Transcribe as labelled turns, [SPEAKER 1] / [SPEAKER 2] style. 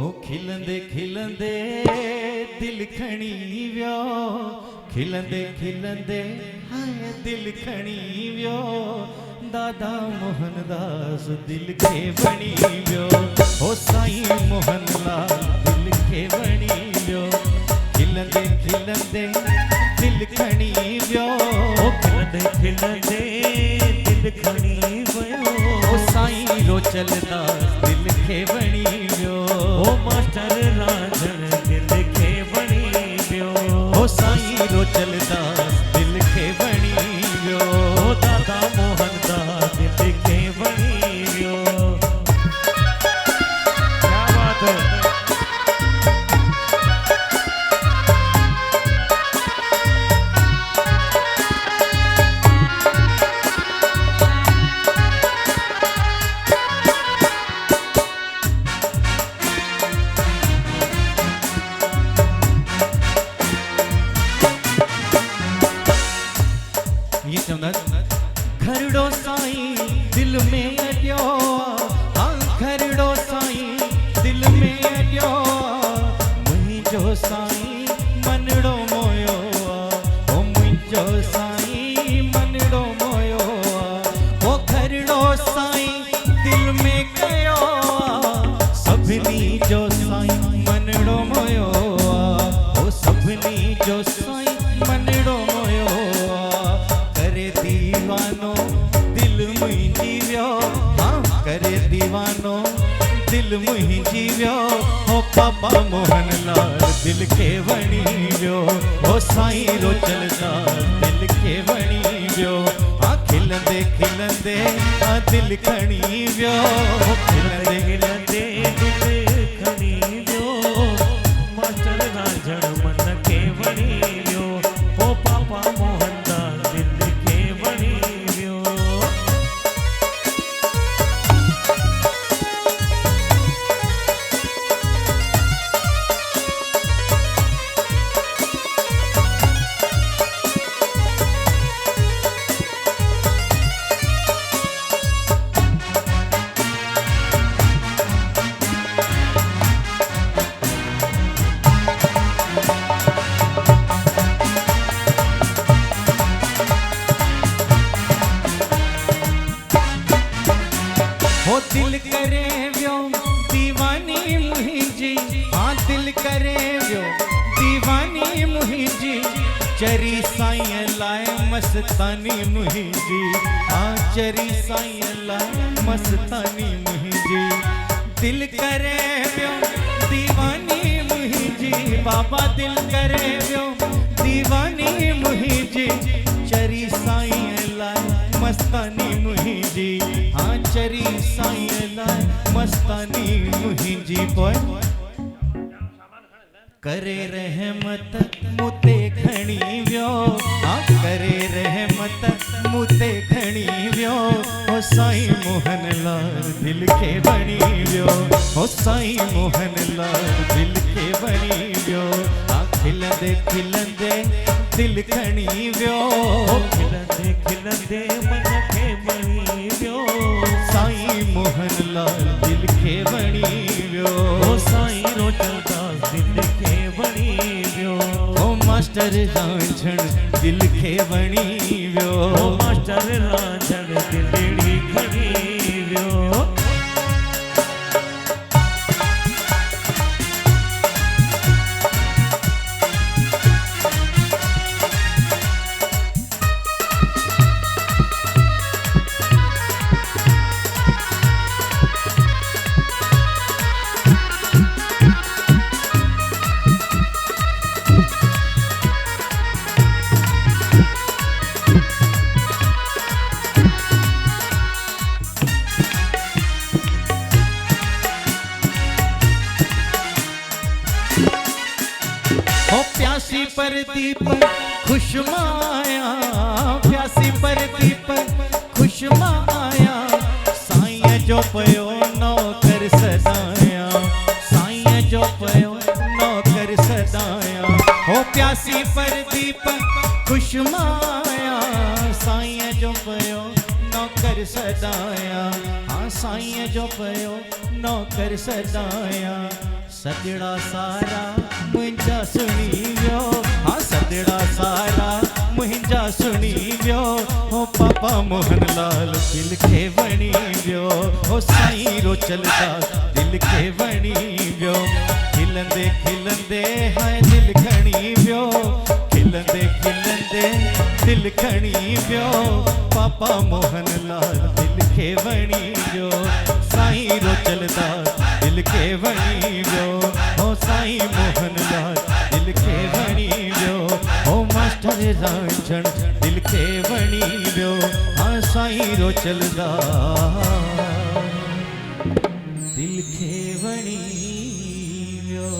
[SPEAKER 1] हो खिलंदे खिलंदे दिल खणी व्यो, खिलंदे खिलंदे हाय दिल खणी व्यो, दादा मोहन दास दिल खे बणी व्यो, हो साईं मोहन लाल दिल खे बणी व्यो, खिलंदे खिलंदे दिल खणी व्यो,
[SPEAKER 2] हो खिलंदे खिलंदे दिल खणी व्यो,
[SPEAKER 1] हो साईं रोचल दास दिल खे बणी व्यो,
[SPEAKER 2] हो मास्टर रांझण दिल खे बणी व्यो,
[SPEAKER 1] हो साईं रोचल दास दिल खे बणी व्यो,
[SPEAKER 2] हो दादा मोहन दास दिल खे बणी व्यो। क्या बात है।
[SPEAKER 1] ये चंदन खरड़ो साईं दिल में अड्यो, हाँ खरड़ो साईं दिल में अड्यो, मुझो साईं मनड़ो मोयो, ओ मुझो साईं मनड़ो मोयो, ओ खरड़ो साईं दिल में कयो, सभनी जो साईं मनड़ो मोयो, ओ सभनी जो साईं मनड़ो मोयो, करे दीवानो दिल मुंहिंजी व्यो, हाँ करे दीवानो दिल मुंहिंजी व्यो, हो पापा मोहन लाल दिल खे वणी व्यो, हो साईं रोचल दास दिल खे वणी व्यो, हाँ खिलंदे खिलंदे हाँ दिल खणी व्यो, हो खिलंदे
[SPEAKER 2] खिलंदे दिल खणी व्यो, मास्टर रांझण मन खे वणी व्यो, हो पापा मोहन दास दिल खे वणी व्यो।
[SPEAKER 1] हो दिल करे व्यो दीवानी मुहिंजी, हाँ दिल करे व्यो दीवानी मुहिंजी, चरी साईं लाए मस्तानी मुहिंजी, हाँ चरी साईं लाए मस्तानी मुहिंजी, दिल करे व्यो दीवानी मुहिंजी, बाबा दिल करे व्यो दीवानी मुहिंजी, चरी साईं लाए मस्तानी मुहिंजी, हाँ चरी साईं लाए मस्तानी मुहिंजी, पोइ करे रहमत मुते खणी व्यो, हाँ करे रहमत मुते खणी व्यो, हो साईं मोहन लाल दिल खे बणी व्यो, हो साईं मोहन लाल दिल खे बणी व्यो, हाँ खिलंदे खिलंदे दिल खणी व्यो,
[SPEAKER 2] हो खिलंदे खिलंदे मन खे बणी व्यो,
[SPEAKER 1] साईं मोहन लाल दिल खे बणी व्यो,
[SPEAKER 2] हो साईं रोचल दास दिल खे बणी व्यो,
[SPEAKER 1] हो मास्टर रांझण दिल खे बणी व्यो,
[SPEAKER 2] हो मास्टर रांझण दिलड़ी खणी व्यो।
[SPEAKER 1] हो प्यासी पर दीप खुशमाया, प्यासी पर दीप खुशमाया, साईं जो पयो नौकर सदाया, साईं जो पयो नौकर सदाया, हो प्यासी पर दीप खुशमाया, साईं जो पयो नौकर सदाया, हाँ साईं जो पयो नौकर सदाया, सजड़ा सारा मुंहिंजा सुणी वियो हाँ सजड़ा सारा मुंहिंजा सुणी वियो हो पापा मोहन लाल दिल खे वणी वियो हो साईं रोचलदास दिल खे वणी वियो खिलंदे खिलंदे हाय दिल खणी वियो खिलंदे खिलंदे दिल खणी वियो पापा मोहन लाल दिल खे वणी वियो साईं रोचलदास दिल खे वणी वियो हो साईं मोहन लाल दिल खे वणी वियो हो मास्टर रांझण दिल खे वणी वियो हाँ साईं रोचलदास दिल खे वणी वियो